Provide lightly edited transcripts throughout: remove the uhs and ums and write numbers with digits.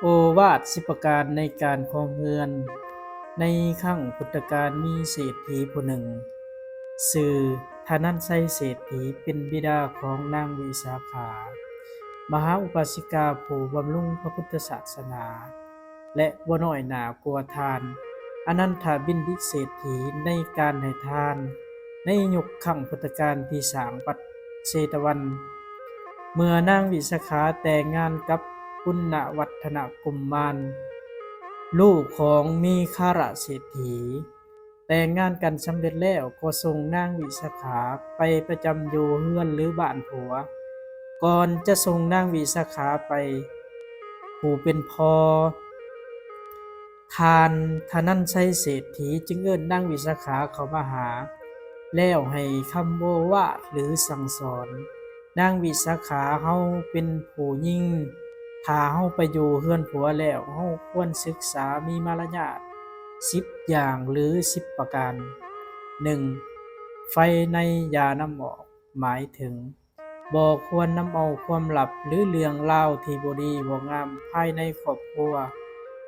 โอวาท10ประการในการครองเรือน ในครั้งพุทธกาลมีเศรษฐีผู้หนึ่งชื่อธนัญชัยเศรษฐีเป็นบิดาของนางวิสาขา มหาอุบาสิกาผู้บำรุงพระพุทธศาสนา และบ่น้อยหน้ากว่าทาน อนันทบิณฑิเศรษฐีในการให้ทาน ในยุคครั้งพุทธกาลที่สร้างวัดเชตวัน เมื่อนางวิสาขาแต่งงานกับปุณณวัฒนกุมมาร ลูกของมีคาระเศรษฐี แต่งงานกันสำเร็จแล้วก็ส่งนางวิสาขาไปประจำอยู่เรือนหรือบ้านผัว ก่อนจะส่งนางวิสาขาไป ผู้เป็นพ่อทานธนัญชัยเศรษฐีจึงเอิ้นนางวิสาขาเข้ามาหา แล้วให้คำโอวาทหรือสั่งสอน นางวิสาขาเฮาเป็นผู้หญิง ถ้าเฮาไปอยู่เรือนผัวแล้วเฮาควรศึกษามีมารยาท10อย่างหรือ10ประการ 1. ไฟในอย่านำออก หมายถึงบ่ควรนำเอาความลับหรือเรื่องราวที่บ่ดีบ่งามภายในครอบครัว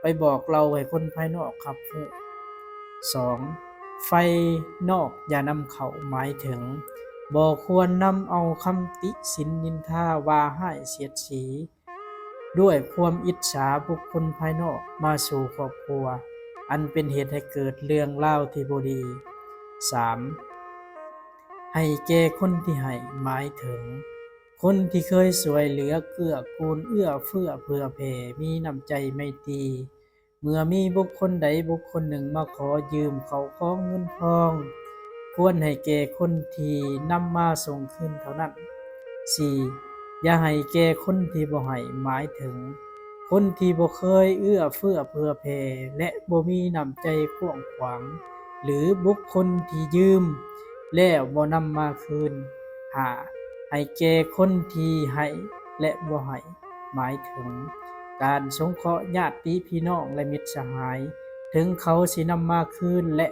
ไปบอกเล่าให้คนภายนอกรับรู้ 2. ไฟนอกอย่านำเข้า หมายถึงบ่ควรนำเอาคำติฉินนินทาว่าร้ายเสียดสี ด้วยความอิจฉาบุคคลภายนอกมาสู่ครอบครัว อันเป็นเหตุให้เกิดเรื่องราวที่บ่ดี 3. ให้แก่คนที่ให้ หมายถึงคนที่เคยสวยเหลือเกื้อกูลเอื้อเฟื้อเผื่อแผ่มีน้ำใจไมตรีเมื่อมีบุคคลใดบุคคลหนึ่งมาขอยืมเขาของเงินทอง ควรให้แก่คนที่นำมาส่งคืนเท่านั้น 4. อย่าให้แก่คนที่บ่ให้ หมายถึงคนที่บ่เคยเอื้อเฟื้อเผื่อแผ่และบ่มีน้ำใจกว้างขวาง หรือบุคคลที่ยืมแล้วบ่นำมาคืน 5. ให้แก่คนที่ให้และบ่ให้ หมายถึงการสงเคราะห์ญาติพี่น้องและมิตรสหาย ถึงเขาสินำมาคืนและ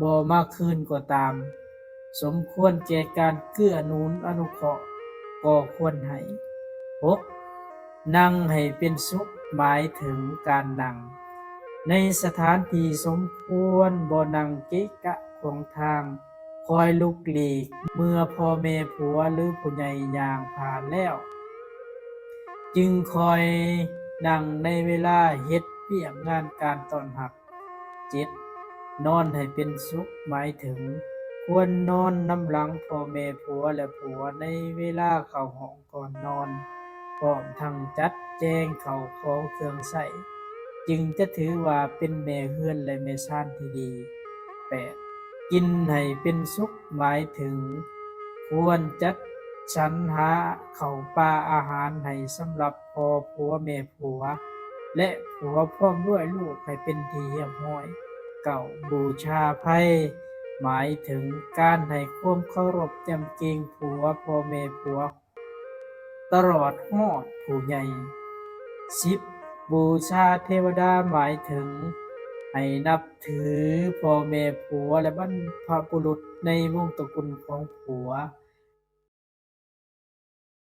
บ่มาคืนก็ตาม สมควรแก่การเกื้อหนุนอนุเคราะห์ก็ควรให้ 6. นั่งให้เป็นสุข หมายถึงการนั่งในสถานที่สมควรบ่นั่งเกะกะขวางทาง คอยลุกหลีกเมื่อพ่อแม่ผัวหรือผู้ใหญ่ย่างผ่านแล้ว จึงคอยนั่งในเวลาเฮ็ดเวียกงานการต้อนรับ 7. นอนให้เป็นสุข หมายถึงควรนอนนำหลังพ่อแม่ผัวและผัวในเวลาเข้าห้องก่อนนอน พร้อมทั้งจัดแจงข้าวของเครื่องใช้ จึงจะถือว่าเป็นแม่เรือนและแม่บ้านที่ดี 8. กินให้เป็นสุข หมายถึงควรจัดสรรหาข้าวปลาอาหารให้สำหรับพ่อผัวแม่ผัว และผัวพร้อมด้วยลูกให้เป็นที่เรียบร้อย 9. บูชาไพร่ หมายถึงการให้ความเคารพยำเกรงผัวพ่อแม่ผัว ตลอดฮอดผู้ใหญ่ 10. บูชาเทวดา หมายถึงให้นับถือพ่อแม่ผัวและบรรพบุรุษในวงศ์ตระกูลของผัว